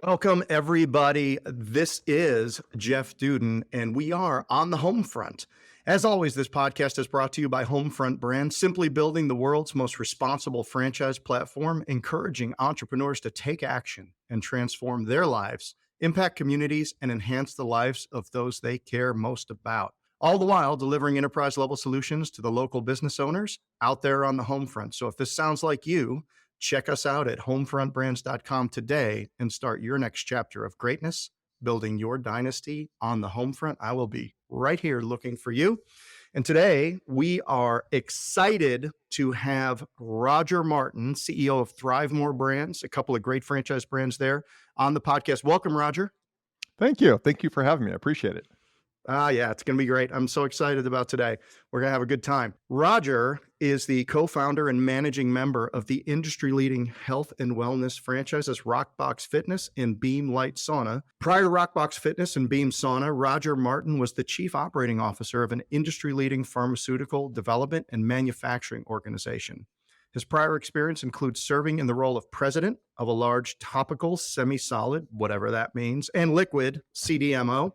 Welcome, everybody. This is Jeff Duden, and we are on the Homefront. As always, this podcast is brought to you by Homefront Brand, simply building the world's most responsible franchise platform, encouraging entrepreneurs to take action and transform their lives, impact communities, and enhance the lives of those they care most about. All the while delivering enterprise-level solutions to the local business owners out there on the Homefront. So if this sounds like you, check us out at homefrontbrands.com today and start your next chapter of greatness, building your dynasty on the Homefront. I will be right here looking for you. And today we are excited to have Roger Martin, CEO of Thrive More Brands, a couple of great franchise brands there on the podcast. Welcome, Roger. Thank you. Thank you for having me. I appreciate it. Yeah, it's going to be great. I'm so excited about today. We're going to have a good time. Roger is the co-founder and managing member of the industry-leading health and wellness franchises RockBox Fitness and Beem Light Sauna. Prior to RockBox Fitness and Beem Sauna, Roger Martin was the chief operating officer of an industry-leading pharmaceutical development and manufacturing organization. His prior experience includes serving in the role of president of a large topical, semi-solid, whatever that means, and liquid CDMO,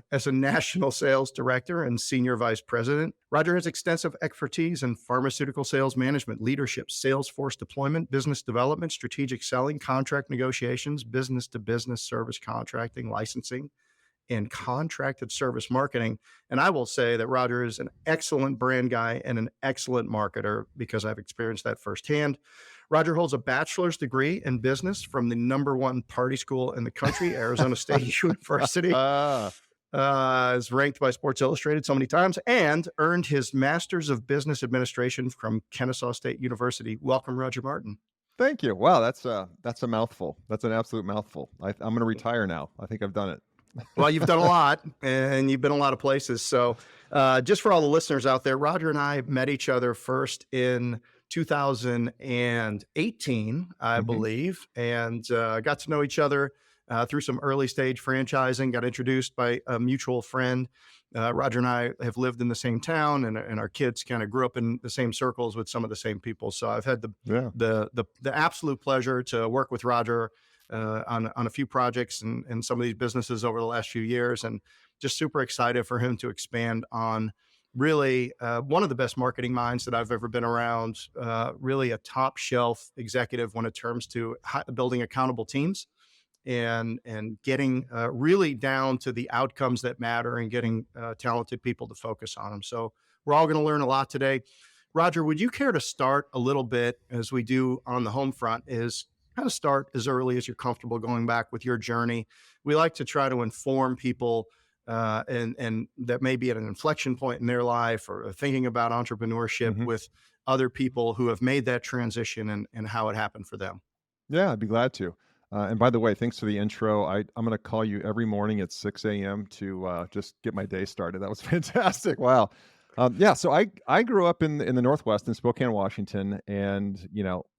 as a national sales director and senior vice president. Roger has extensive expertise in pharmaceutical sales management, leadership, sales force deployment, business development, strategic selling, contract negotiations, business-to-business service contracting, licensing, and contracted service marketing. And I will say that Roger is an excellent brand guy and an excellent marketer because I've experienced that firsthand. Roger holds a bachelor's degree in business from the #1 party school in the country, Arizona State University. Is ranked by Sports Illustrated so many times, and earned his master's of business administration from Kennesaw State University. Welcome, Roger Martin. Thank you. Wow, that's a mouthful. That's an absolute mouthful. I'm going to retire now. I think I've done it. Well, you've done a lot, and you've been a lot of places. So just for all the listeners out there, Roger and I met each other first in 2018, I believe, and got to know each other through some early stage franchising, got introduced by a mutual friend. Roger and I have lived in the same town, and our kids kind of grew up in the same circles with some of the same people. So I've had the absolute pleasure to work with Roger on a few projects and some of these businesses over the last few years, and just super excited for him to expand on really one of the best marketing minds that I've ever been around, really a top shelf executive when it comes to building accountable teams and getting really down to the outcomes that matter and getting talented people to focus on them. So we're all going to learn a lot today. Roger, would you care to start a little bit, as we do on the Homefront, is kind of start as early as you're comfortable going back with your journey. We like to try to inform people and that may be at an inflection point in their life or thinking about entrepreneurship with other people who have made that transition and how it happened for them. Yeah, I'd be glad to. And by the way, thanks for the intro. I'm going to call you every morning at 6 a.m. to just get my day started. That was fantastic. Wow. So I grew up in the Northwest in Spokane, Washington, and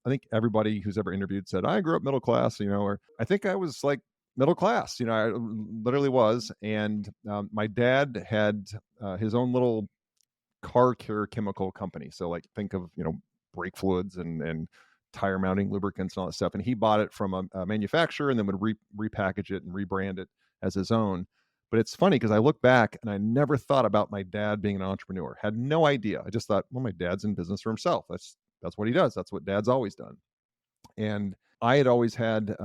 I think everybody who's ever interviewed said I grew up middle class, or I think I was like middle class, I literally was. And my dad had his own little car care chemical company, so like think of brake fluids and tire mounting lubricants and all that stuff. And he bought it from a manufacturer and then would repackage it and rebrand it as his own. But it's funny because I look back and I never thought about my dad being an entrepreneur. Had no idea. I just thought, well, my dad's in business for himself. That's what he does. That's what dad's always done. And I had always had,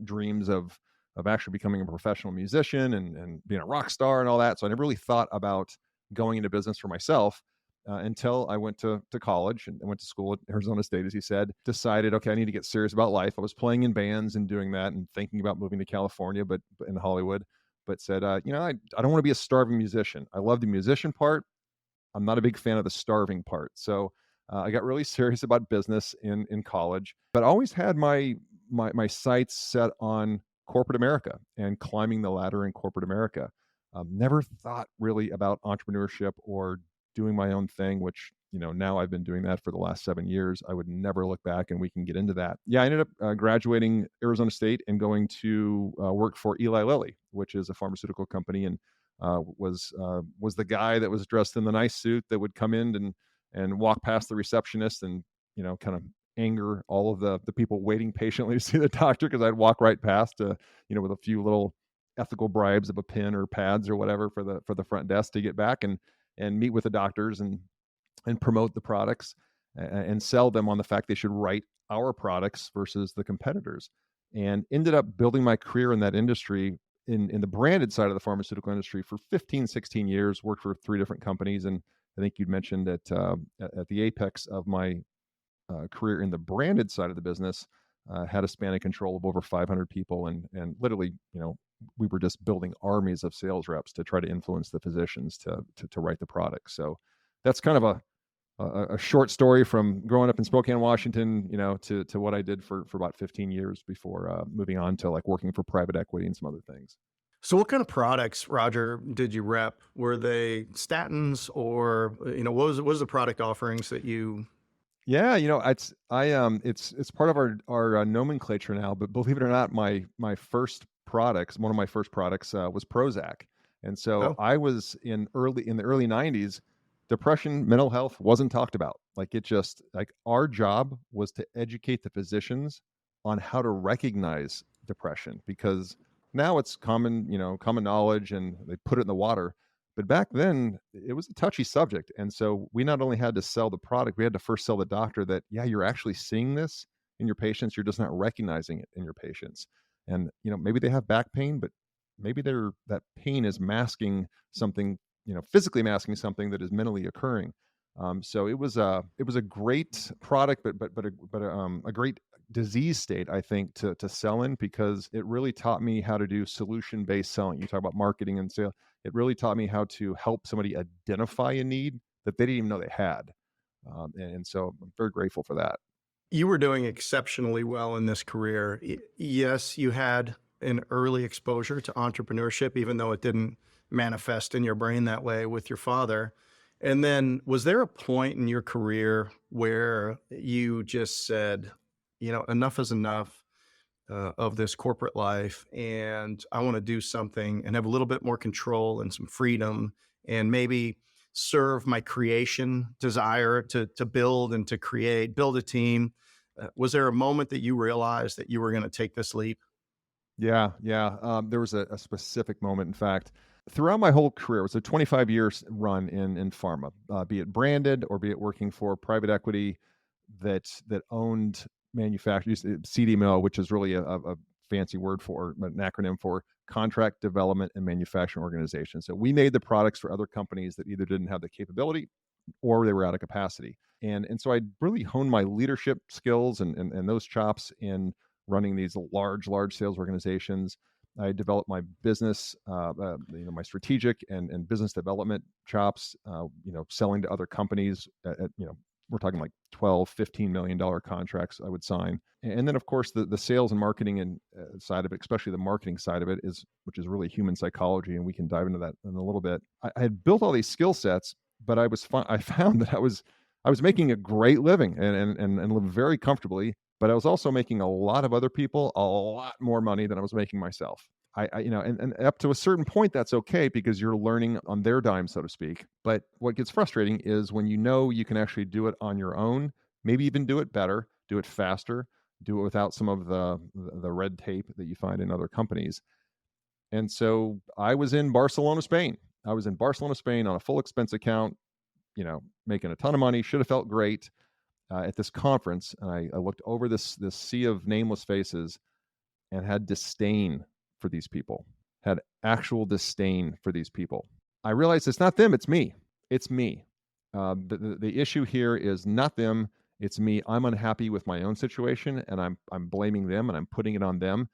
dreams of actually becoming a professional musician and being a rock star and all that. So I never really thought about going into business for myself until I went to college and went to school at Arizona State, as he said, decided, okay, I need to get serious about life. I was playing in bands and doing that and thinking about moving to California, but in Hollywood. But said, I don't want to be a starving musician. I love the musician part. I'm not a big fan of the starving part. So I got really serious about business in college, but I always had my sights set on corporate America and climbing the ladder in corporate America. Never thought really about entrepreneurship or doing my own thing, which now I've been doing that for the last 7 years. I would never look back, and we can get into that. Yeah, I ended up graduating Arizona State and going to work for Eli Lilly, which is a pharmaceutical company, and was the guy that was dressed in the nice suit that would come in and walk past the receptionist and kind of anger all of the people waiting patiently to see the doctor, because I'd walk right past, with a few little ethical bribes of a pen or pads or whatever for the front desk to get back and meet with the doctors and promote the products and sell them on the fact they should write our products versus the competitors. And ended up building my career in that industry, in the branded side of the pharmaceutical industry, for 15, 16 years, worked for 3 different companies. And I think you'd mentioned at the apex of my career in the branded side of the business, had a span of control of over 500 people, and literally, we were just building armies of sales reps to try to influence the physicians to write the product. So that's kind of a short story from growing up in Spokane, Washington, to what I did for about 15 years before moving on to like working for private equity and some other things. So what kind of products, Roger, did you rep? Were they statins or, what was the product offerings that you? Yeah, it's part of our nomenclature now. But believe it or not, my first products, one of my first products, was Prozac. And so Oh, I was in the early '90s. Depression, mental health wasn't talked about. Like, it just, like, our job was to educate the physicians on how to recognize depression, because now it's common knowledge, and they put it in the water. But back then, it was a touchy subject. And so we not only had to sell the product, we had to first sell the doctor that, yeah, you're actually seeing this in your patients. You're just not recognizing it in your patients. And, maybe they have back pain, but maybe that pain is masking something, physically masking something that is mentally occurring. So it was a great product, but a great disease state, I think, to sell in, because it really taught me how to do solution based selling. You talk about marketing and sales. It really taught me how to help somebody identify a need that they didn't even know they had. And so I'm very grateful for that. you were doing exceptionally well in this career. Yes, you had an early exposure to entrepreneurship, even though it didn't manifest in your brain that way with your father. And then was there a point in your career where you just said, enough is enough? Of this corporate life, and I want to do something and have a little bit more control and some freedom, and maybe serve my creation desire to build and to create, build a team. Was there a moment that you realized that you were going to take this leap? Yeah, yeah. There was a specific moment, in fact, throughout my whole career. It was a 25 years run in pharma, be it branded or be it working for private equity that owned manufacturers, CDMO, which is really a fancy word for, an acronym for contract development and manufacturing organization. So we made the products for other companies that either didn't have the capability or they were out of capacity. And so I really honed my leadership skills and those chops in running these large sales organizations. I developed my business, my strategic and business development chops, selling to other companies we're talking like 12, $15 million contracts I would sign. And then, of course, the sales and marketing and side of it, especially the marketing side of it, which is really human psychology. And we can dive into that in a little bit. I had built all these skill sets, but I found that I was making a great living and lived very comfortably, but I was also making a lot of other people a lot more money than I was making myself. And up to a certain point, that's okay, because you're learning on their dime, so to speak. But what gets frustrating is when you can actually do it on your own, maybe even do it better, do it faster, do it without some of the red tape that you find in other companies. And so I was in Barcelona, Spain. I was in Barcelona, Spain on a full expense account, making a ton of money, should have felt great at this conference. And I looked over this sea of nameless faces and had disdain for these people, had actual disdain for these people. I realized it's not them, it's me. It's me. The issue here is not them, it's me. I'm unhappy with my own situation, and I'm blaming them, and I'm putting it on them.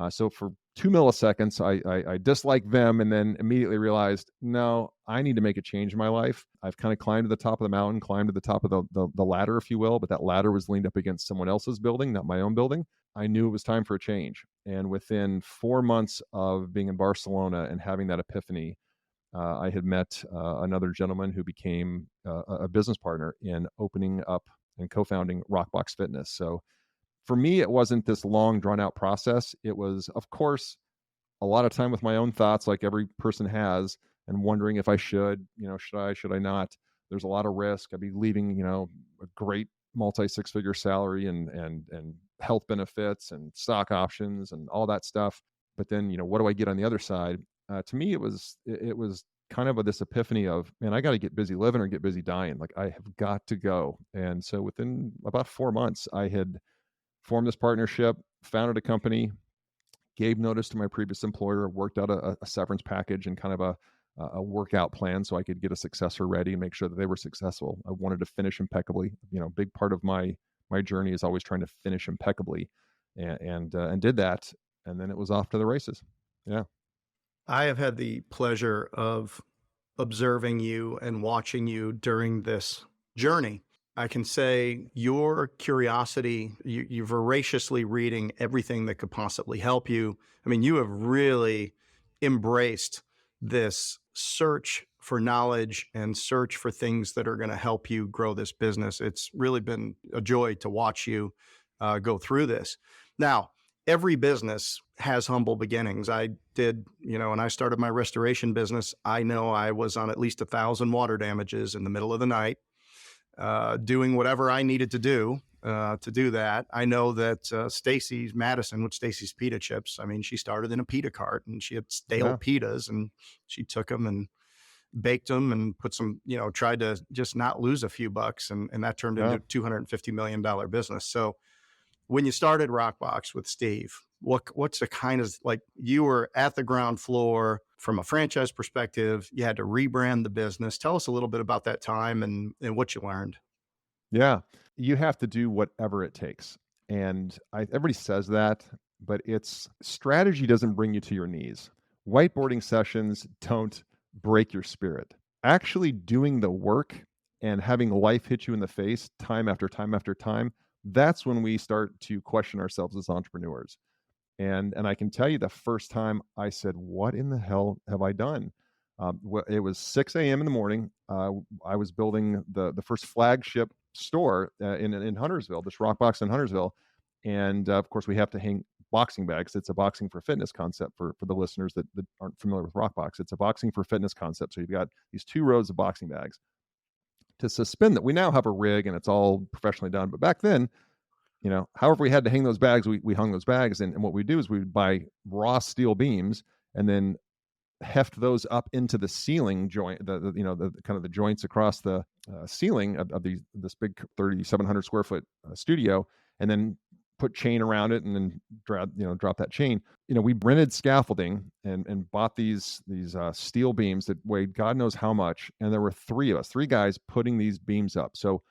So for 2 milliseconds, I dislike them, and then immediately realized, no, I need to make a change in my life. I've kind of climbed to the top of the mountain, climbed to the top of the ladder, if you will, but that ladder was leaned up against someone else's building, not my own building. I knew it was time for a change. And within 4 months of being in Barcelona and having that epiphany, I had met another gentleman who became a business partner in opening up and co-founding RockBox Fitness. So for me, it wasn't this long, drawn out process. It was, of course, a lot of time with my own thoughts, like every person has, and wondering if I should I, should I not? There's a lot of risk. I'd be leaving, a great multi six-figure salary and health benefits and stock options and all that stuff. But then, what do I get on the other side? To me, it was kind of this epiphany of, man, I got to get busy living or get busy dying. Like, I have got to go. And so within about 4 months, I had formed this partnership, founded a company, gave notice to my previous employer, worked out a severance package and kind of a workout plan so I could get a successor ready and make sure that they were successful. I wanted to finish impeccably. Big part of my journey is always trying to finish impeccably, and did that. And then it was off to the races. Yeah. I have had the pleasure of observing you and watching you during this journey. I can say your curiosity, you voraciously reading everything that could possibly help you. I mean, you have really embraced this search for knowledge and search for things that are going to help you grow this business. It's really been a joy to watch you go through this. Now, every business has humble beginnings. I did, when I started my restoration business, I know I was on at least 1,000 water damages in the middle of the night, doing whatever I needed to do that. I know that Stacy's Madison with Stacy's Pita Chips, I mean, she started in a pita cart and she had stale Yeah. pitas and she took them and baked them and put some, tried to just not lose a few bucks. And that turned into Yeah. a $250 million business. So when you started RockBox with Steve, what's the kind of, like, you were at the ground floor from a franchise perspective, you had to rebrand the business. Tell us a little bit about that time and what you learned. Yeah. You have to do whatever it takes. And everybody says that, but it's strategy doesn't bring you to your knees. Whiteboarding sessions don't break your spirit. Actually doing the work and having life hit you in the face time after time after time, that's when we start to question ourselves as entrepreneurs. And I can tell you the first time I said, "What in the hell have I done?" It was 6 a.m. in the morning. I was building the first flagship store in Huntersville, this Rock Box in Huntersville, and of course we have to hang boxing bags. It's a boxing for fitness concept for the listeners that aren't familiar with Rock Box. It's a boxing for fitness concept. So you've got these 2 rows of boxing bags to suspend that. We now have a rig and it's all professionally done, but back then, however we had to hang those bags, we hung those bags. And what we do is we would buy raw steel beams and then heft those up into the ceiling joint, the kind of the joints across the ceiling of this big 3,700 square foot studio, and then put chain around it and then drop that chain. We rented scaffolding and bought these steel beams that weighed God knows how much. And there were 3 guys putting these beams up. So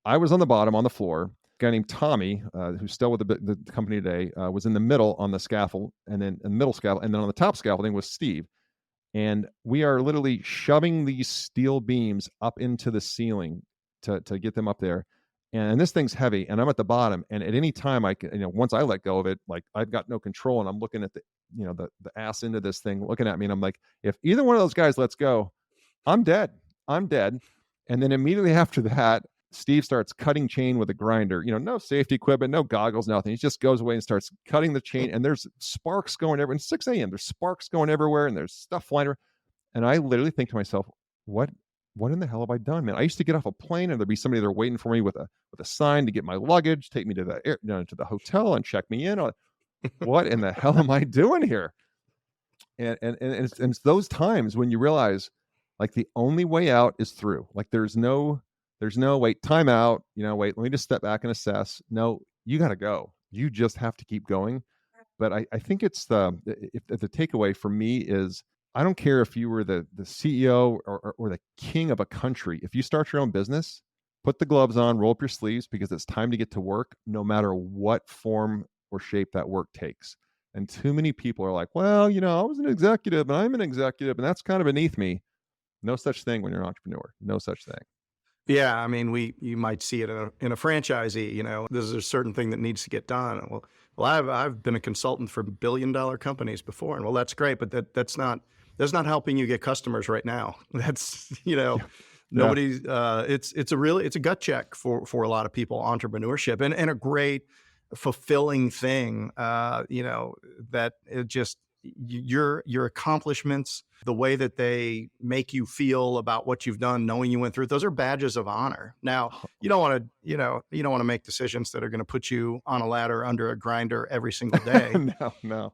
I was on the bottom on the floor. A guy named Tommy, who's still with the company today, was in the middle on the scaffold, and then in the middle scaffold, and then on the top scaffolding was Steve. And we are literally shoving these steel beams up into the ceiling to get them up there. And this thing's heavy, and I'm at the bottom. And at any time, I can, once I let go of it, like, I've got no control, and I'm looking at the ass end of this thing, looking at me, and I'm like, if either one of those guys lets go, I'm dead. I'm dead. And then immediately after that, Steve starts cutting chain with a grinder. No safety equipment, no goggles, nothing. He just goes away and starts cutting the chain, and there's sparks going everywhere. It's 6 a.m. There's sparks going everywhere, and there's stuff flying around. And I literally think to myself, what in the hell have I done, man? I used to get off a plane and there'd be somebody there waiting for me with a sign to get my luggage, take me to to the hotel and check me in. What in the hell am I doing here? And it's those times when you realize, like, the only way out is through. Like, there's no wait, time out, wait, let me just step back and assess. No, you got to go. You just have to keep going. But I think it's if the takeaway for me is, I don't care if you were the CEO or the king of a country. If you start your own business, put the gloves on, roll up your sleeves, because it's time to get to work, no matter what form or shape that work takes. And too many people are like, well, I was an executive and I'm an executive, and that's kind of beneath me. No such thing when you're an entrepreneur. No such thing. Yeah, I mean, you might see it in a franchisee. There's a certain thing that needs to get done. Well, I've been a consultant for $1 billion companies before, and well, that's great, but that's not helping you get customers right now. That's Yeah. nobody's. It's a gut check for a lot of people, entrepreneurship, and a great fulfilling thing. That it just your accomplishments, the way that they make you feel about what you've done, knowing you went through it, those are badges of honor. Now, you don't want to, you don't want to make decisions that are going to put you on a ladder under a grinder every single day. No, no.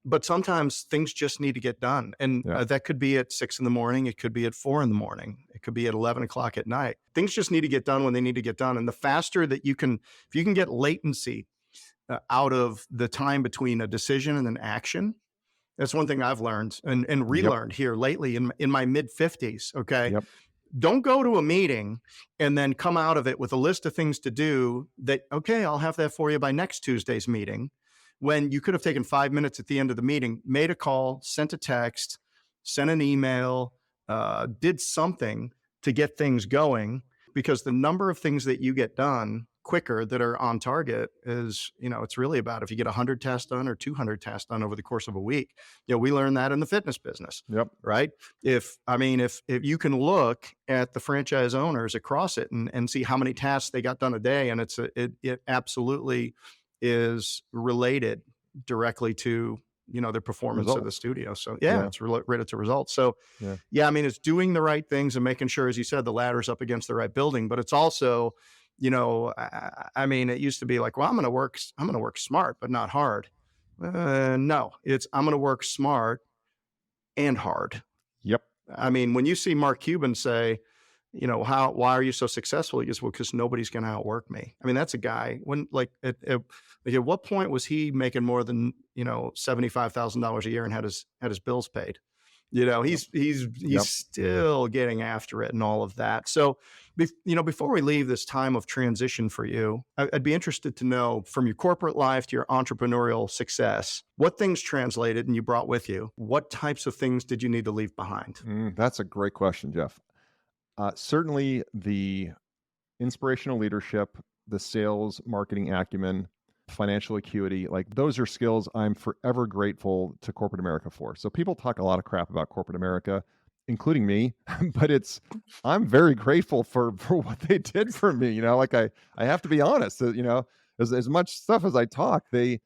But sometimes things just need to get done. And Yeah. that could be at 6 in the morning. It could be at 4 in the morning. It could be at 11 o'clock at night. Things just need to get done when they need to get done. And the faster that you can, if you can get latency out of the time between a decision and an action, that's one thing I've learned and Yep. relearned here lately in my mid 50s. Okay. Yep. Don't go to a meeting and then come out of it with a list of things to do that, okay, I'll have that for you by next Tuesday's meeting, when you could have taken 5 minutes at the end of the meeting, made a call, sent a text, sent an email, did something to get things going, because the number of things that you get done quicker that are on target is, it's really about if you get 100 tasks done or 200 tasks done over the course of a week. We learned that in the fitness business. Yep. Right. If you can look at the franchise owners across it and see how many tasks they got done a day, and it absolutely is related directly to, their performance of the Results. studio. So Yeah. it's related to results. So Yeah. it's doing the right things and making sure, as you said, the ladder's up against the right building, but it's also, it used to be like, well, I'm going to work smart, but not hard. No, I'm going to work smart and hard. Yep. When you see Mark Cuban say, why are you so successful? He goes, well, because nobody's going to outwork me. That's a guy when at what point was he making more than, $75,000 a year and had his bills paid? He's Yep. still getting after it and all of that. So, before we leave this time of transition for you, I'd be interested to know, from your corporate life to your entrepreneurial success, what things translated and you brought with you. What types of things did you need to leave behind? That's a great question, Jeff. Certainly the inspirational leadership, the sales, marketing acumen, financial acuity, like those are skills I'm forever grateful to corporate America for. So people talk a lot of crap about corporate America, including me, but I'm very grateful for what they did for me. I have to be honest, as much stuff as I talk, they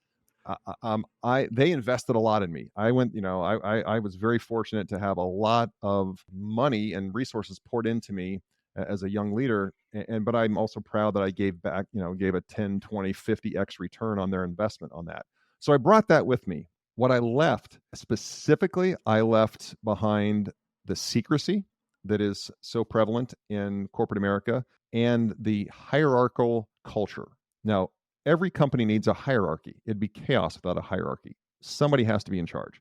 invested a lot in me. I was very fortunate to have a lot of money and resources poured into me as a young leader. But I'm also proud that I gave back, gave a 10, 20, 50x return on their investment on that. So I brought that with me. What I left specifically, I left behind the secrecy that is so prevalent in corporate America and the hierarchical culture. Now, every company needs a hierarchy. It'd be chaos without a hierarchy. Somebody has to be in charge,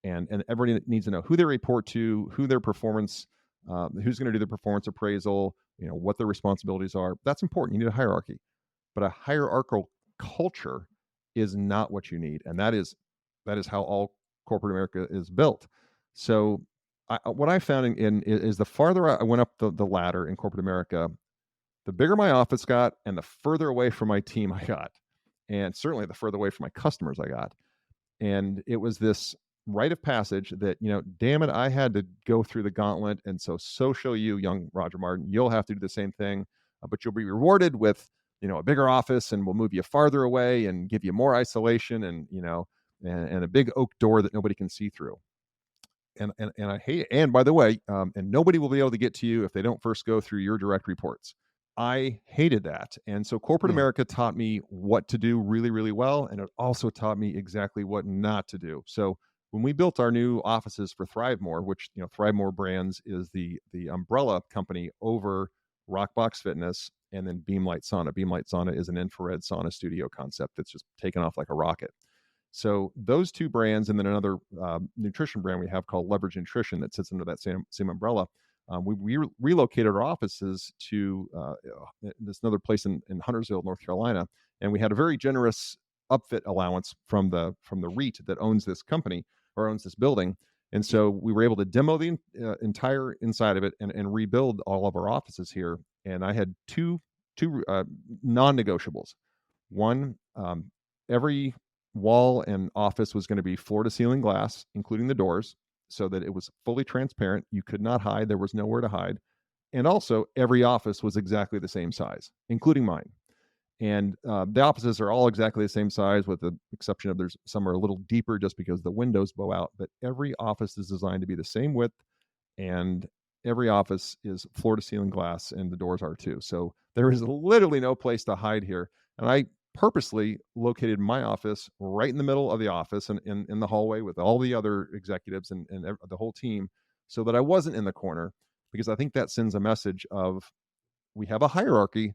and everybody needs to know who they report to, who their performance, who's going to do the performance appraisal, what their responsibilities are. That's important. You need a hierarchy, but a hierarchical culture is not what you need, and that is how all corporate America is built. So, what I found is the farther I went up the ladder in corporate America, the bigger my office got and the further away from my team I got, and certainly the further away from my customers I got. And it was this rite of passage that, damn it, I had to go through the gauntlet. And so shall you, young Roger Martin. You'll have to do the same thing, but you'll be rewarded with, a bigger office, and we'll move you farther away and give you more isolation and, and a big oak door that nobody can see through. And I hate it. And by the way, and nobody will be able to get to you if they don't first go through your direct reports. I hated that. And so corporate America taught me what to do really, really well. And it also taught me exactly what not to do. So when we built our new offices for ThriveMore, which, ThriveMore Brands is the umbrella company over RockBox Fitness and then Beam Light Sauna. Beam Light Sauna is an infrared sauna studio concept that's just taken off like a rocket. So those two brands, and then another nutrition brand we have called Leverage Nutrition that sits under that same umbrella. We relocated our offices to this another place in Huntersville, North Carolina, and we had a very generous upfit allowance from the REIT that owns this company or owns this building, and so we were able to demo the entire inside of it and rebuild all of our offices here. And I had two non-negotiables. One, every wall and office was going to be floor to ceiling glass, including the doors, so that it was fully transparent. You could not hide. There was nowhere to hide. And also every office was exactly the same size, including mine. And the offices are all exactly the same size, with the exception of there's some are a little deeper just because the windows bow out. But every office is designed to be the same width, and every office is floor to ceiling glass, and the doors are too. So there is literally no place to hide here. And I purposely located my office right in the middle of the office and in the hallway with all the other executives and the whole team, so that I wasn't in the corner, because I think that sends a message of, we have a hierarchy,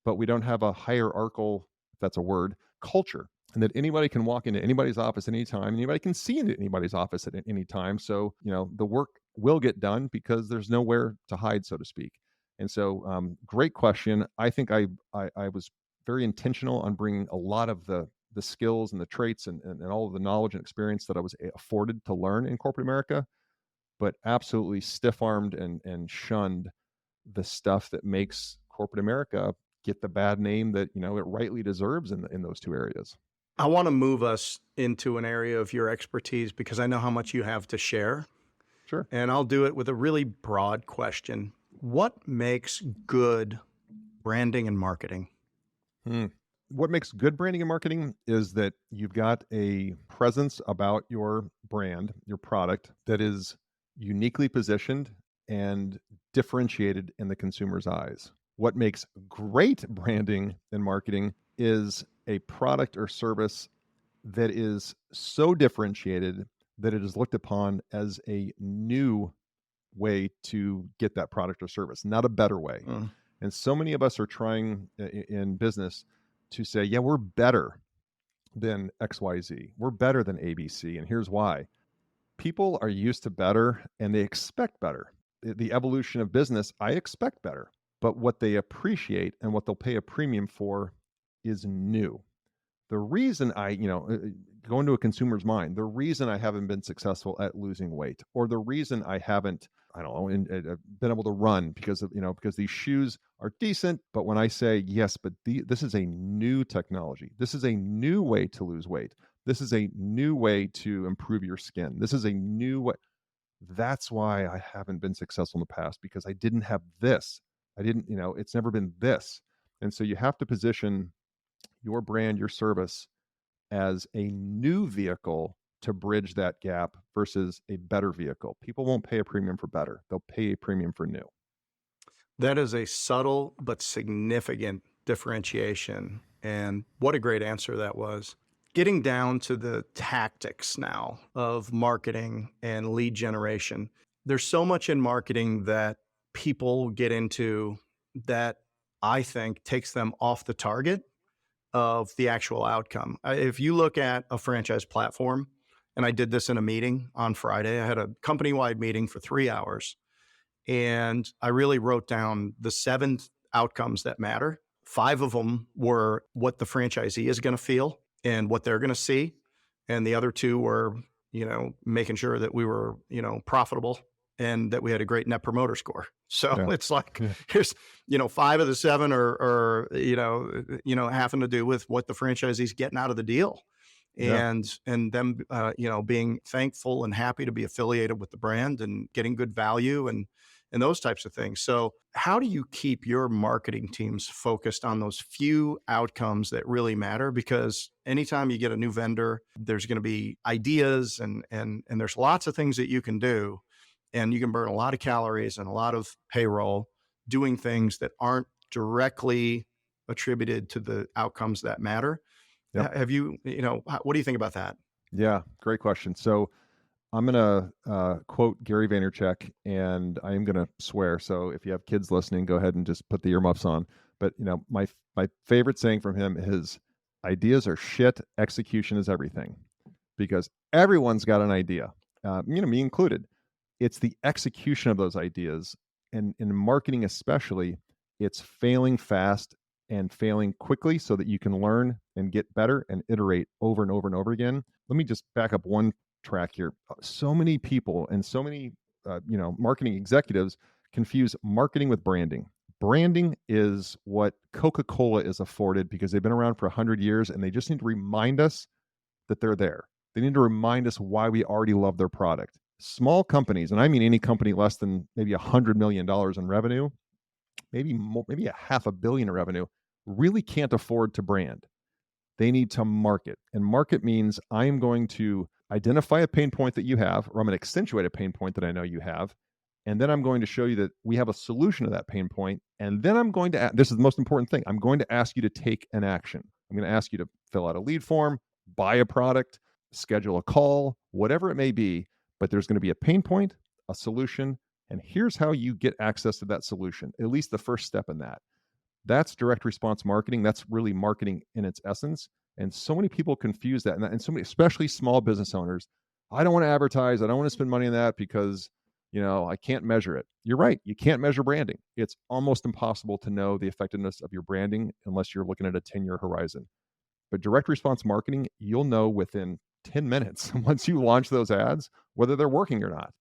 but we don't have a hierarchical, if that's a word, culture. And that anybody can walk into anybody's office anytime. Anybody can see into anybody's office at any time. So, the work will get done because there's nowhere to hide, so to speak. And so, great question. I think I was very intentional on bringing a lot of the skills and the traits and all of the knowledge and experience that I was afforded to learn in corporate America, but absolutely stiff armed and shunned the stuff that makes corporate America get the bad name that it rightly deserves in those two areas. I want to move us into an area of your expertise because I know how much you have to share. Sure. And I'll do it with a really broad question. What makes good branding and marketing? What makes good branding and marketing is that you've got a presence about your brand, your product, that is uniquely positioned and differentiated in the consumer's eyes. What makes great branding and marketing is a product or service that is so differentiated that it is looked upon as a new way to get that product or service, not a better way. And so many of us are trying in business to say, yeah, we're better than XYZ. We're better than ABC. And here's why. People are used to better and they expect better. The evolution of business, I expect better. But what they appreciate and what they'll pay a premium for is new. The reason go into a consumer's mind, the reason I haven't been successful at losing weight, or the reason I haven't, been able to run because these shoes are decent. But when I say, yes, but this is a new technology, this is a new way to lose weight, this is a new way to improve your skin, this is a new way. That's why I haven't been successful in the past, because I didn't have this. It's never been this. And so you have to position your brand, your service, as a new vehicle to bridge that gap versus a better vehicle. People won't pay a premium for better. They'll pay a premium for new. That is a subtle but significant differentiation. And what a great answer that was. Getting down to the tactics now of marketing and lead generation. There's so much in marketing that people get into that I think takes them off the target of the actual outcome. If you look at a franchise platform, and I did this in a meeting on Friday, I had a company-wide meeting for 3 hours, and I really wrote down the 7 outcomes that matter. 5 of them were what the franchisee is going to feel and what they're going to see, and the other 2 were, making sure that we were, profitable and that we had a great net promoter score. So Yeah. it's like, here's, 5 of the 7 are having to do with what the franchisee's getting out of the deal. Yeah. And them, being thankful and happy to be affiliated with the brand and getting good value and those types of things. So how do you keep your marketing teams focused on those few outcomes that really matter? Because anytime you get a new vendor, there's going to be ideas and there's lots of things that you can do, and you can burn a lot of calories and a lot of payroll doing things that aren't directly attributed to the outcomes that matter. Yep. Have you, what do you think about that? Yeah. Great question. So I'm going to quote Gary Vaynerchuk, and I am going to swear. So if you have kids listening, go ahead and just put the earmuffs on. But my favorite saying from him is, ideas are shit, execution is everything. Because everyone's got an idea, me included. It's the execution of those ideas, and in marketing especially, it's failing fast and failing quickly so that you can learn and get better and iterate over and over and over again. Let me just back up one track here. So many people and so many marketing executives confuse marketing with branding. Branding is what Coca-Cola is afforded because they've been around for 100 years, and they just need to remind us that they're there. They need to remind us why we already love their product. Small companies, and I mean any company less than maybe $100 million in revenue, maybe more, maybe $500 million in revenue, really can't afford to brand. They need to market. And market means I am going to identify a pain point that you have, or I'm going to accentuate a pain point that I know you have. And then I'm going to show you that we have a solution to that pain point. And then I'm going to, this is the most important thing, I'm going to ask you to take an action. I'm going to ask you to fill out a lead form, buy a product, schedule a call, whatever it may be. But there's going to be a pain point, a solution, and here's how you get access to that solution, at least the first step in that. That's direct response marketing. That's really marketing in its essence. And so many people confuse that. And so many, especially small business owners, I don't want to advertise. I don't want to spend money on that because, I can't measure it. You're right. You can't measure branding. It's almost impossible to know the effectiveness of your branding unless you're looking at a 10-year horizon. But direct response marketing, you'll know within 10 minutes once you launch those ads, whether they're working or not.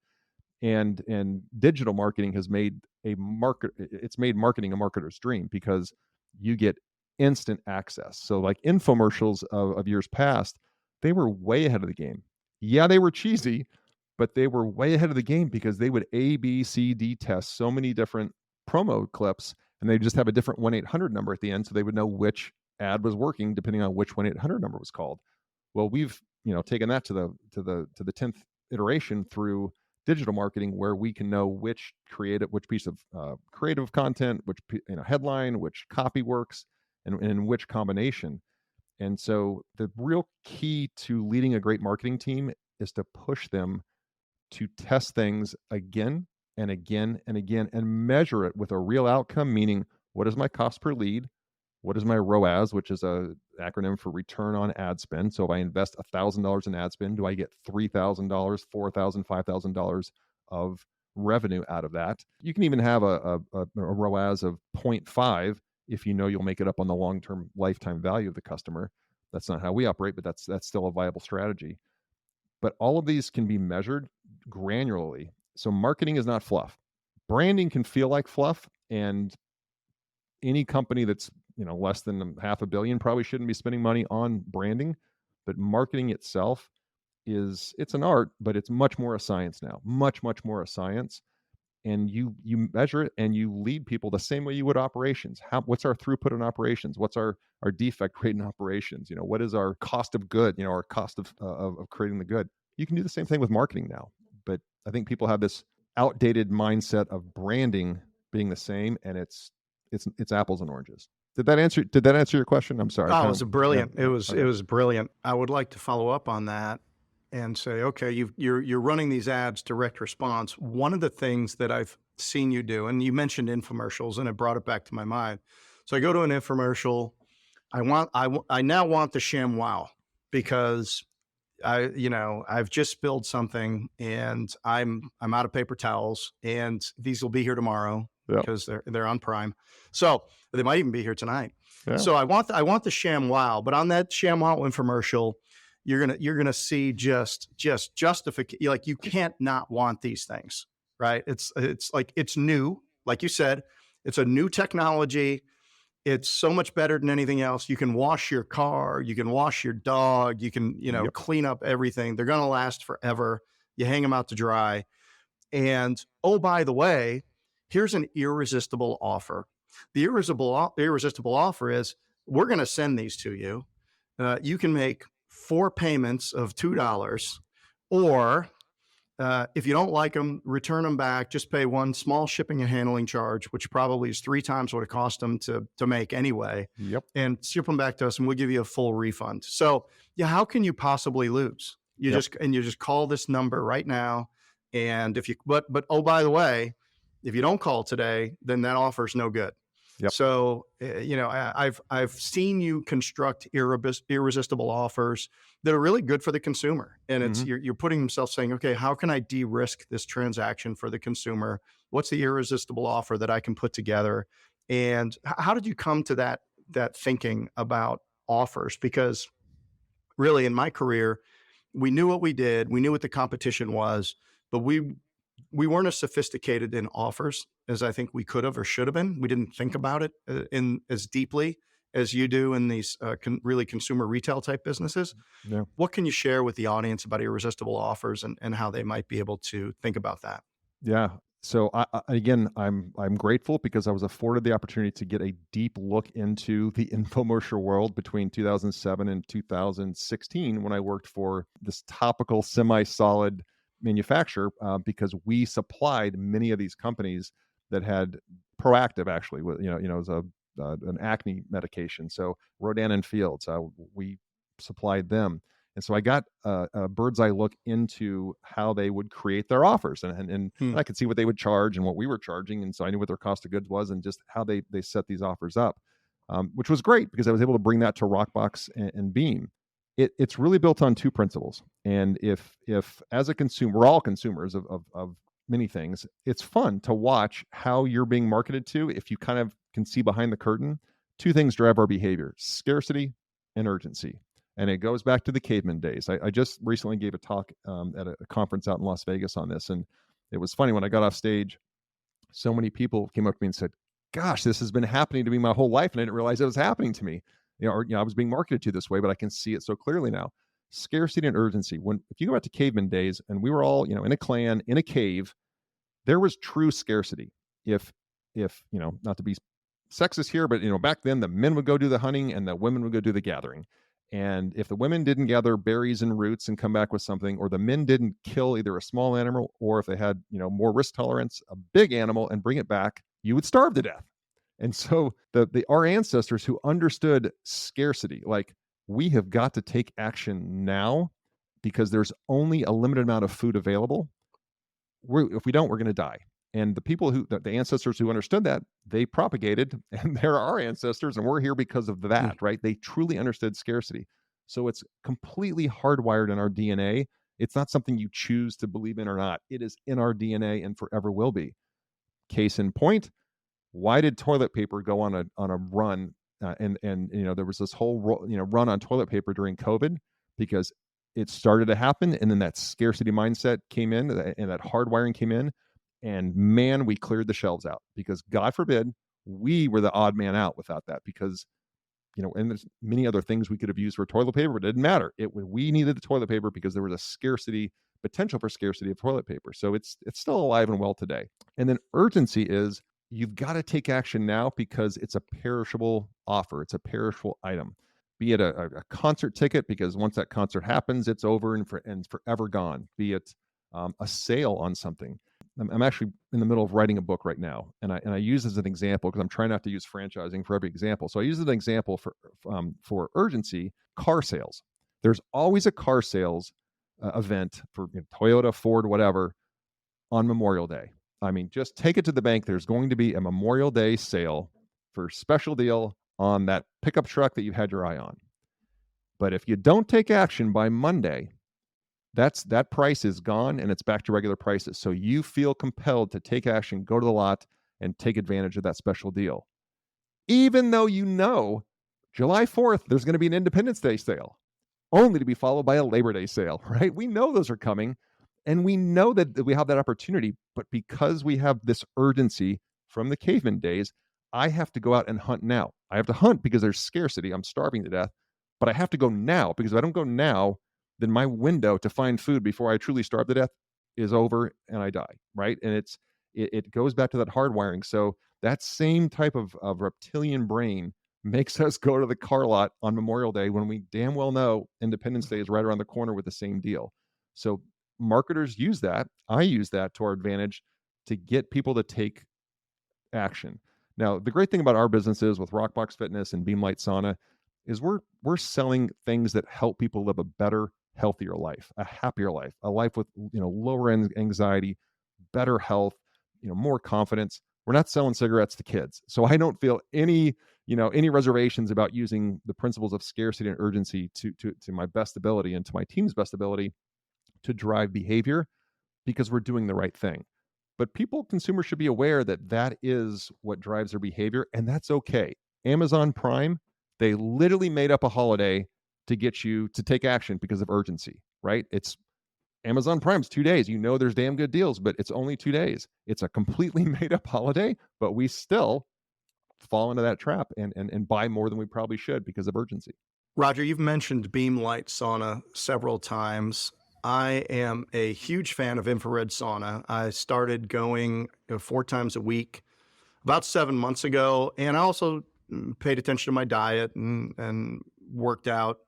And digital marketing has made it's made marketing a marketer's dream because you get instant access. So like infomercials of years past, they were way ahead of the game. Yeah, they were cheesy, but they were way ahead of the game because they would A, B, C, D test so many different promo clips, and they just have a different 1-800 number at the end, so they would know which ad was working depending on which 1-800 number was called. Well, we've taken that to the 10th iteration through digital marketing, where we can know which piece of creative content, which headline, which copy works, and in which combination. And so the real key to leading a great marketing team is to push them to test things again and again and again and measure it with a real outcome, meaning what is my cost per lead? What is my ROAS, which is a acronym for return on ad spend? So if I invest $1,000 in ad spend, do I get $3,000, $4,000, $5,000 of revenue out of that? You can even have a ROAS of 0.5 if you know you'll make it up on the long-term lifetime value of the customer. That's not how we operate, but that's still a viable strategy. But all of these can be measured granularly. So marketing is not fluff. Branding can feel like fluff, and any company that's less than $500 million probably shouldn't be spending money on branding. But marketing itself it's an art, but it's much more a science now, much more a science. And you measure it and you lead people the same way you would operations. What's our throughput in operations? What's our defect rate in operations? What is our cost of good? Our cost of creating the good. You can do the same thing with marketing now, but I think people have this outdated mindset of branding being the same, and it's apples and oranges. Did that answer your question? I'm sorry. Oh, it was brilliant. Yeah. It was brilliant. I would like to follow up on that and say, okay, you're running these ads direct response. One of the things that I've seen you do, and you mentioned infomercials, and it brought it back to my mind. So I go to an infomercial. I now want the sham wow, because I've just spilled something and I'm out of paper towels, and these will be here tomorrow because they're on Prime. So they might even be here tonight. Yeah. So I want the sham wow, but on that sham wow infomercial, you're gonna see just justification. Like, you can't not want these things, right? It's like, it's new, like you said, it's a new technology. It's so much better than anything else. You can wash your car, you can wash your dog, you can clean up everything. They're gonna last forever. You hang them out to dry, and oh, by the way, here's an irresistible offer. The irresistible offer is, we're going to send these to you. You can make 4 payments of $2, or if you don't like them, return them back. Just pay one small shipping and handling charge, which probably is 3 times what it cost them to make anyway. Yep. And ship them back to us, and we'll give you a full refund. So yeah, how can you possibly lose? You just call this number right now. And but oh, by the way, if you don't call today, then that offer is no good. Yep. So, I've seen you construct irresistible offers that are really good for the consumer. And it's, you're putting yourself saying, okay, how can I de-risk this transaction for the consumer? What's the irresistible offer that I can put together? And how did you come to that thinking about offers? Because really, in my career, we knew what we did. We knew what the competition was, but we weren't as sophisticated in offers as I think we could have or should have been. We didn't think about it in as deeply as you do in these really consumer retail type businesses. Yeah. What can you share with the audience about irresistible offers and how they might be able to think about that? Yeah. So again, I'm grateful because I was afforded the opportunity to get a deep look into the infomercial world between 2007 and 2016 when I worked for this topical semi-solid manufacturer, because we supplied many of these companies that had Proactive, actually, with it was a an acne medication. So Rodan and Fields, we supplied them. And so I got a bird's eye look into how they would create their offers, and Hmm. I could see what they would charge and what we were charging, and so I knew what their cost of goods was and just how they set these offers up, which was great because I was able to bring that to Rockbox and Beam. It's really built on two principles, and if as a consumer, we're all consumers of many things. It's fun to watch how you're being marketed to. If you kind of can see behind the curtain, two things drive our behavior: scarcity and urgency. And it goes back to the caveman days. I just recently gave a talk at a conference out in Las Vegas on this, and it was funny when I got off stage. So many people came up to me and said, "Gosh, this has been happening to me my whole life, and I didn't realize it was happening to me." I was being marketed to this way, but I can see it so clearly now. Scarcity and urgency. If you go back to caveman days, and we were all in a clan in a cave, there was true scarcity. If not to be sexist here, but back then the men would go do the hunting and the women would go do the gathering. And if the women didn't gather berries and roots and come back with something, or the men didn't kill either a small animal, or if they had more risk tolerance, a big animal, and bring it back, you would starve to death. And so the our ancestors who understood scarcity, like, we have got to take action now because there's only a limited amount of food available. If we don't, we're going to die. And the people the ancestors who understood that, they propagated, and they're our ancestors, and we're here because of Hmm. that, right? They truly understood scarcity. So it's completely hardwired in our DNA. It's not something you choose to believe in or not. It is in our DNA and forever will be. Case in point, why did toilet paper go on a run? And there was this whole run on toilet paper during COVID because it started to happen, and then that scarcity mindset came in, and that hardwiring came in, and man, we cleared the shelves out because God forbid we were the odd man out without that, because and there's many other things we could have used for toilet paper, but it didn't matter. We needed the toilet paper because there was a potential for scarcity of toilet paper. So it's still alive and well today. And then urgency is, you've got to take action now because it's a perishable offer. It's a perishable item. Be it a concert ticket, because once that concert happens, it's over and forever gone. Be it a sale on something. I'm actually in the middle of writing a book right now, and I use as an example, because I'm trying not to use franchising for every example. So I use as an example for urgency, car sales. There's always a car sales event for Toyota, Ford, whatever, on Memorial Day. I mean, just take it to the bank. There's going to be a Memorial Day sale for special deal on that pickup truck that you've had your eye on. But if you don't take action by Monday, that price is gone and it's back to regular prices. So you feel compelled to take action, go to the lot, and take advantage of that special deal. Even though July 4th, there's going to be an Independence Day sale, only to be followed by a Labor Day sale, right? We know those are coming, and we know that we have that opportunity. But because we have this urgency from the caveman days, I have to go out and hunt now. I have to hunt because there's scarcity. I'm starving to death, but I have to go now, because if I don't go now, then my window to find food before I truly starve to death is over and I die, right? And it goes back to that hardwiring. So that same type of reptilian brain makes us go to the car lot on Memorial Day when we damn well know Independence Day is right around the corner with the same deal. So marketers use that. I use that to our advantage to get people to take action. Now, the great thing about our businesses with RockBox Fitness and Beam Light Sauna is we're selling things that help people live a better, healthier life, a happier life, a life with lower anxiety, better health, more confidence. We're not selling cigarettes to kids. So I don't feel any reservations about using the principles of scarcity and urgency to my best ability and to my team's best ability to drive behavior, because we're doing the right thing. But consumers should be aware that that is what drives their behavior, and that's okay. Amazon Prime, they literally made up a holiday to get you to take action because of urgency, right? It's Amazon Prime's 2 days. There's damn good deals, but it's only 2 days. It's a completely made up holiday, but we still fall into that trap and buy more than we probably should because of urgency. Roger, you've mentioned Beam Light Sauna several times. I am a huge fan of infrared sauna. I started going 4 times a week about 7 months ago, and I also paid attention to my diet and worked out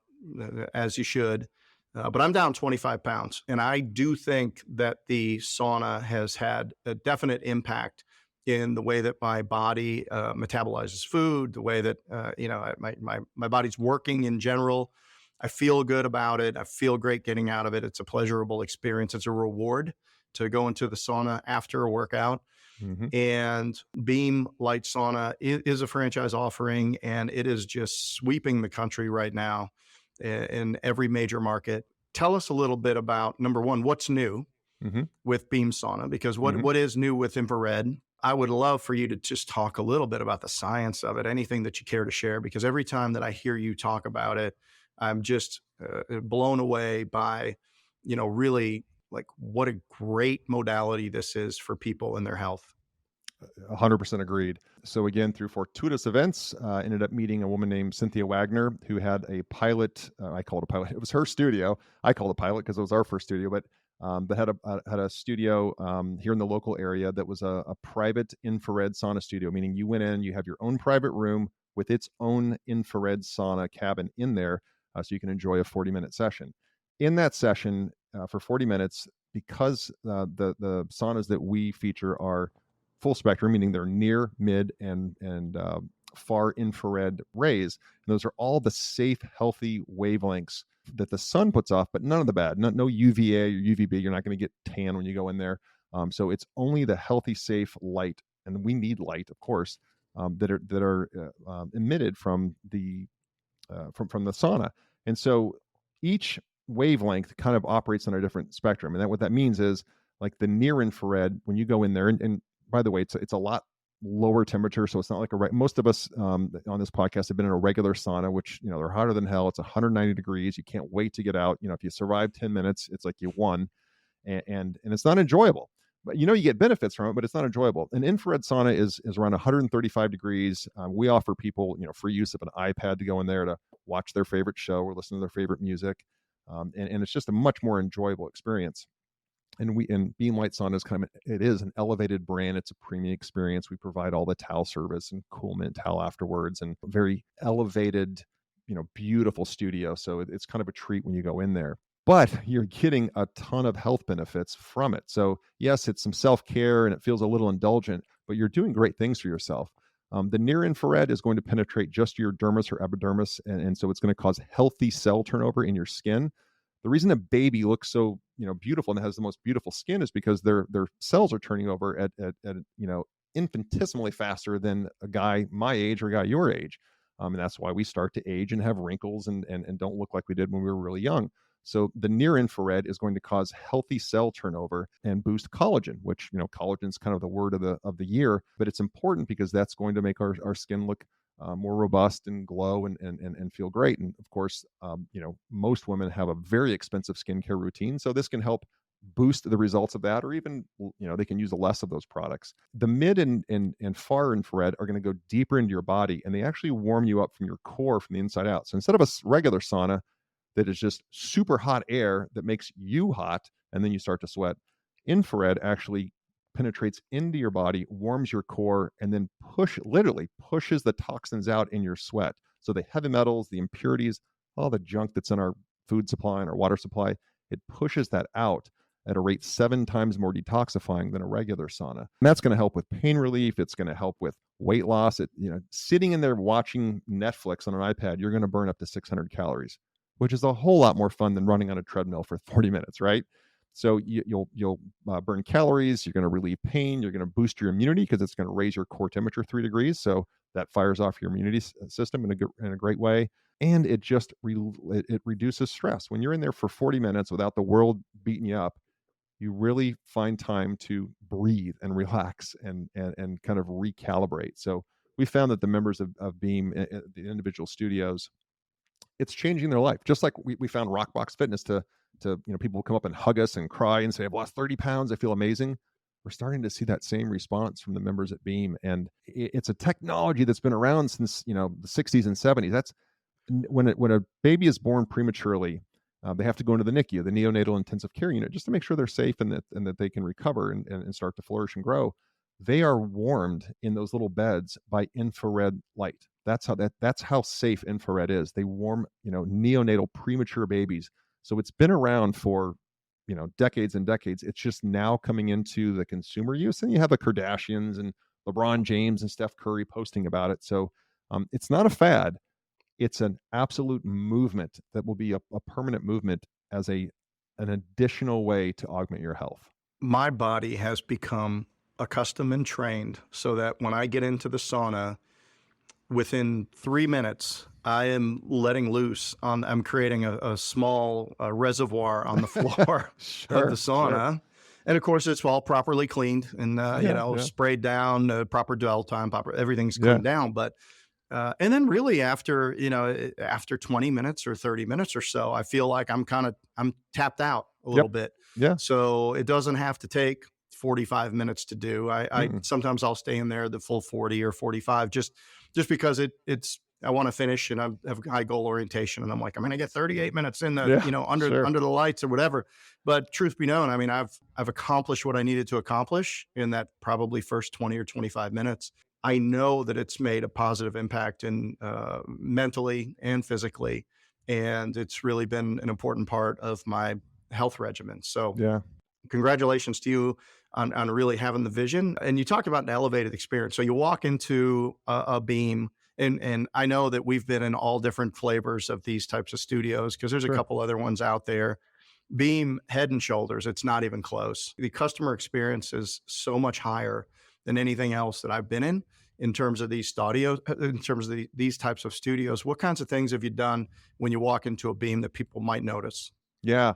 as you should. But I'm down 25 pounds, and I do think that the sauna has had a definite impact in the way that my body metabolizes food, the way that my body's working in general. I feel good about it. I feel great getting out of it. It's a pleasurable experience. It's a reward to go into the sauna after a workout. Hmm. And Beam Light Sauna is a franchise offering, and it is just sweeping the country right now in every major market. Tell us a little bit about, number one, what's new Hmm. with Beam Sauna, because what Hmm. what is new with infrared? I would love for you to just talk a little bit about the science of it, anything that you care to share, because every time that I hear you talk about it, I'm just blown away by, really like what a great modality this is for people and their health. 100% agreed. So again, through fortuitous events, ended up meeting a woman named Cynthia Wagner who had a pilot. I call it a pilot. It was her studio. I call it a pilot because it was our first studio, but had a studio here in the local area that was a private infrared sauna studio, meaning you went in, you have your own private room with its own infrared sauna cabin in there, so you can enjoy a 40-minute session. In that session, for 40 minutes, because the saunas that we feature are full spectrum, meaning they're near, mid, and far infrared rays. And those are all the safe, healthy wavelengths that the sun puts off, but none of the bad. No UVA or UVB. You're not going to get tan when you go in there. So it's only the healthy, safe light, and we need light, of course, that are emitted from the sauna. And so each wavelength kind of operates on a different spectrum. And what that means is, like, the near infrared, when you go in there, and by the way, it's a lot lower temperature, so it's not like most of us on this podcast have been in a regular sauna, which, they're hotter than hell. It's 190 degrees. You can't wait to get out. If you survive 10 minutes, it's like you won, and it's not enjoyable. But you get benefits from it, but it's not enjoyable. An infrared sauna is around 135 degrees. We offer people, free use of an iPad to go in there to watch their favorite show or listen to their favorite music, and it's just a much more enjoyable experience. And Beam Light Sauna is it is an elevated brand. It's a premium experience. We provide all the towel service and cool mint towel afterwards, and very elevated, beautiful studio. So it's kind of a treat when you go in there. But you're getting a ton of health benefits from it. So yes, it's some self-care and it feels a little indulgent, but you're doing great things for yourself. The near infrared is going to penetrate just your dermis or epidermis, and so it's going to cause healthy cell turnover in your skin. The reason a baby looks so beautiful and has the most beautiful skin is because their cells are turning over at infinitesimally faster than a guy my age or a guy your age, and that's why we start to age and have wrinkles and don't look like we did when we were really young. So the near infrared is going to cause healthy cell turnover and boost collagen, which, collagen is kind of the word of the year, but it's important because that's going to make our skin look more robust and glow and feel great. And of course, most women have a very expensive skincare routine, so this can help boost the results of that, or even, they can use less of those products. The mid and far infrared are going to go deeper into your body, and they actually warm you up from your core from the inside out. So instead of a regular sauna that is just super hot air that makes you hot and then you start to sweat, infrared actually penetrates into your body, warms your core, and then literally pushes the toxins out in your sweat. So the heavy metals, the impurities, all the junk that's in our food supply and our water supply, it pushes that out at a rate 7 times more detoxifying than a regular sauna. And that's going to help with pain relief. It's going to help with weight loss. Sitting in there watching Netflix on an iPad, you're going to burn up to 600 calories, which is a whole lot more fun than running on a treadmill for 40 minutes, right? So you'll burn calories. You're going to relieve pain. You're going to boost your immunity because it's going to raise your core temperature 3 degrees. So that fires off your immunity system in a great way. And it just it reduces stress. When you're in there for 40 minutes without the world beating you up, you really find time to breathe and relax and kind of recalibrate. So we found that the members of Beam, the individual studios, it's changing their life. Just like we found RockBox Fitness to people come up and hug us and cry and say, I've lost 30 pounds. I feel amazing. We're starting to see that same response from the members at Beam. And it's a technology that's been around since, the 60s and 70s. That's when a baby is born prematurely. They have to go into the NICU, the neonatal intensive care unit, just to make sure they're safe and that they can recover and start to flourish and grow. They are warmed in those little beds by infrared light. That's how safe infrared is. They warm, neonatal premature babies. So it's been around for, decades and decades. It's just now coming into the consumer use. And you have the Kardashians and LeBron James and Steph Curry posting about it. So it's not a fad. It's an absolute movement that will be a permanent movement as an additional way to augment your health. My body has become accustomed and trained so that when I get into the sauna, within 3 minutes, I am letting loose I'm creating a small reservoir on the floor of the sauna. Sure. And of course, it's all properly cleaned and, sprayed down, proper dwell time, everything's cleaned down. But and then really after 20 minutes or 30 minutes or so, I feel like I'm tapped out a little bit. Yeah. So it doesn't have to take 45 minutes to do. I sometimes I'll stay in there the full 40 or 45 just because I want to finish and I have high goal orientation and I'm like, I'm going to get 38 minutes in the, under the lights or whatever. But truth be known, I mean, I've accomplished what I needed to accomplish in that probably first 20 or 25 minutes. I know that it's made a positive impact in mentally and physically. And it's really been an important part of my health regimen. So congratulations to you on really having the vision. And you talked about an elevated experience. So you walk into a beam, and I know that we've been in all different flavors of these types of studios because there's a couple other ones out there. Beam, head and shoulders, it's not even close. The customer experience is so much higher than anything else that I've been in terms of these these types of studios. What kinds of things have you done when you walk into a beam that people might notice? Yeah.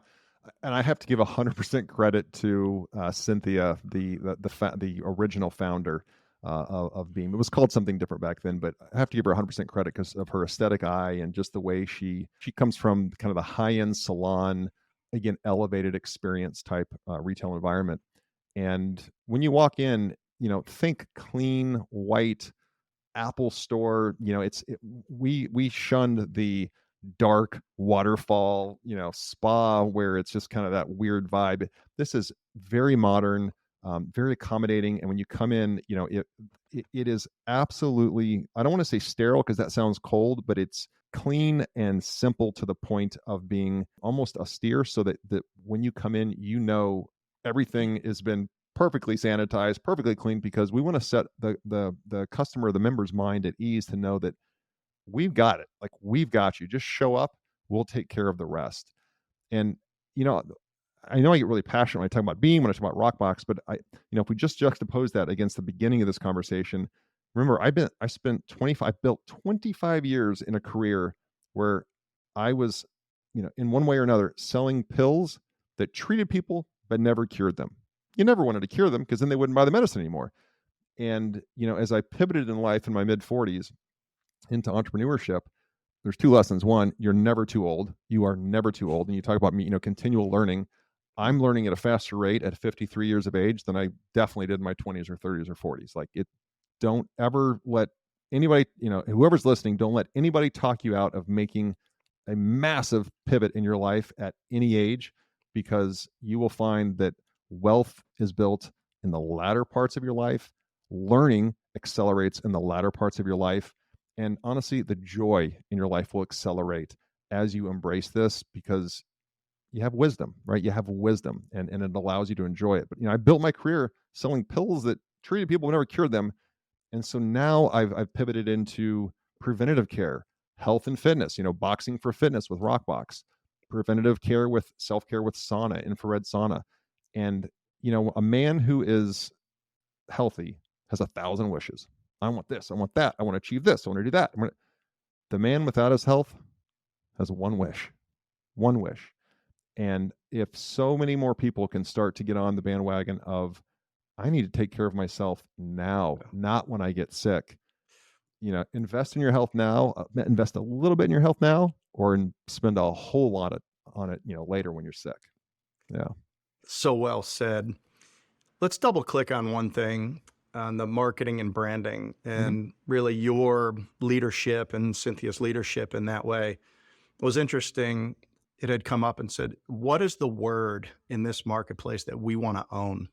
And I have to give 100% credit to Cynthia, the original founder of Beam. It was called something different back then, but I have to give her 100% credit because of her aesthetic eye and just the way she comes from kind of the high-end salon, again, elevated experience type retail environment. And when you walk in, think clean, white, Apple store. We shunned the dark waterfall, spa where it's just kind of that weird vibe. This is very modern, very accommodating. And when you come in, it is absolutely, I don't want to say sterile because that sounds cold, but it's clean and simple to the point of being almost austere so that when you come in, everything has been perfectly sanitized, perfectly clean, because we want to set the customer, the member's mind at ease to know that we've got it. Like, we've got you. Just show up. We'll take care of the rest. And, I know I get really passionate when I talk about Beam, when I talk about RockBox, but if we just juxtapose that against the beginning of this conversation, remember, I built 25 years in a career where I was, in one way or another, selling pills that treated people, but never cured them. You never wanted to cure them because then they wouldn't buy the medicine anymore. And, as I pivoted in life in my mid 40s into entrepreneurship, there's two lessons. One, you're never too old. You are never too old. And you talk about me, continual learning. I'm learning at a faster rate at 53 years of age than I definitely did in my 20s or 30s or 40s. Don't ever let anybody, whoever's listening, don't let anybody talk you out of making a massive pivot in your life at any age, because you will find that wealth is built in the latter parts of your life. Learning accelerates in the latter parts of your life. And honestly, the joy in your life will accelerate as you embrace this, because you have wisdom, right? You have wisdom, and it allows you to enjoy it. But, I built my career selling pills that treated people but never cured them. And so now I've pivoted into preventative care, health and fitness, boxing for fitness with RockBox, preventative care with self-care with sauna, infrared sauna. And, a man who is healthy has 1,000 wishes. I want this. I want that. I want to achieve this. I want to do that. The man without his health has one wish. One wish. And if so many more people can start to get on the bandwagon of, I need to take care of myself now, not when I get sick. Invest in your health now, invest a little bit in your health now, or spend a whole lot on it, later when you're sick. Yeah. So well said. Let's double click on one thing, on the marketing and branding, and really your leadership and Cynthia's leadership in that way. It was interesting. it had come up and said, what is the word in this marketplace that we want to own?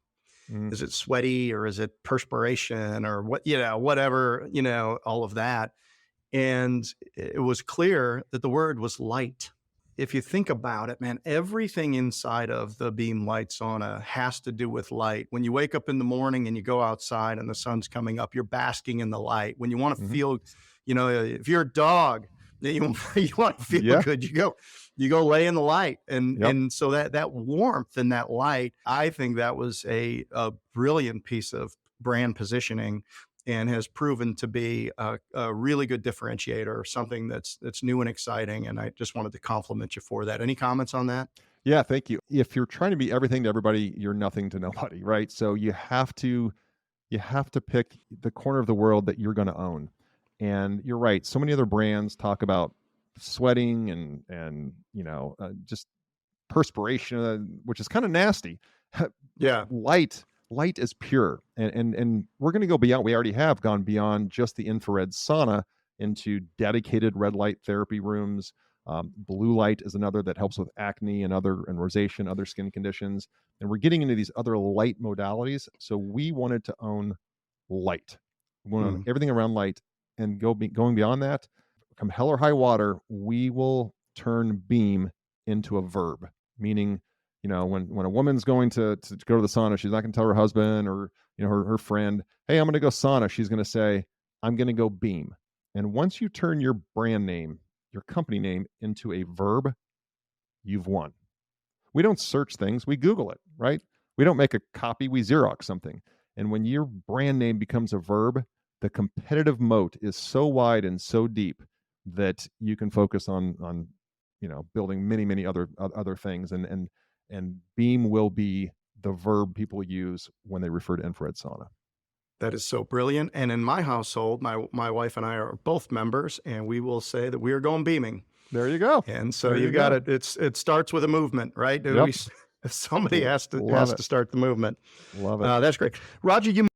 Mm, Is it sweaty or is it perspiration or what, whatever, all of that. And it was clear that the word was light. If you think about it, man, everything inside of the Beam Light Sauna has to do with light. When you wake up in the morning and you go outside and the sun's coming up, you're basking in the light. When you want to hmm feel, if you're a dog, you want to feel Yeah. good, you go lay in the light. And Yep. and so that warmth and that light, I think that was a brilliant piece of brand positioning and has proven to be a really good differentiator, something that's new and exciting. And I just wanted to compliment you for that. Any comments on that? Yeah. Thank you. If you're trying to be everything to everybody, you're nothing to nobody, right? So you have to pick the corner of the world that you're going to own. And you're right. So many other brands talk about sweating and just perspiration, which is kind of nasty. Yeah. Light is pure, and we're going to go beyond. We already have gone beyond just the infrared sauna into dedicated red light therapy rooms. Blue light is another that helps with acne and rosacea, other skin conditions. And we're getting into these other light modalities. So we wanted to own light. We want to own Mm. everything around light, and going beyond that. Come hell or high water, we will turn beam into a verb, meaning, when a woman's going to go to the sauna, she's not going to tell her husband or her friend, hey, I'm going to go sauna. She's going to say, I'm going to go beam. And once you turn your brand name, your company name, into a verb, you've won. We don't search things, we Google it, right? We don't make a copy, we Xerox something. And when your brand name becomes a verb, the competitive moat is so wide and so deep that you can focus on building many other things, and beam will be the verb people use when they refer to infrared sauna. That is so brilliant. And in my household, my wife and I are both members, and we will say that we are going beaming. There you go. And so There you you got go. it. It starts with a movement, right? Yep. Somebody has Love to it. start the movement. Love it. That's great, Roger. You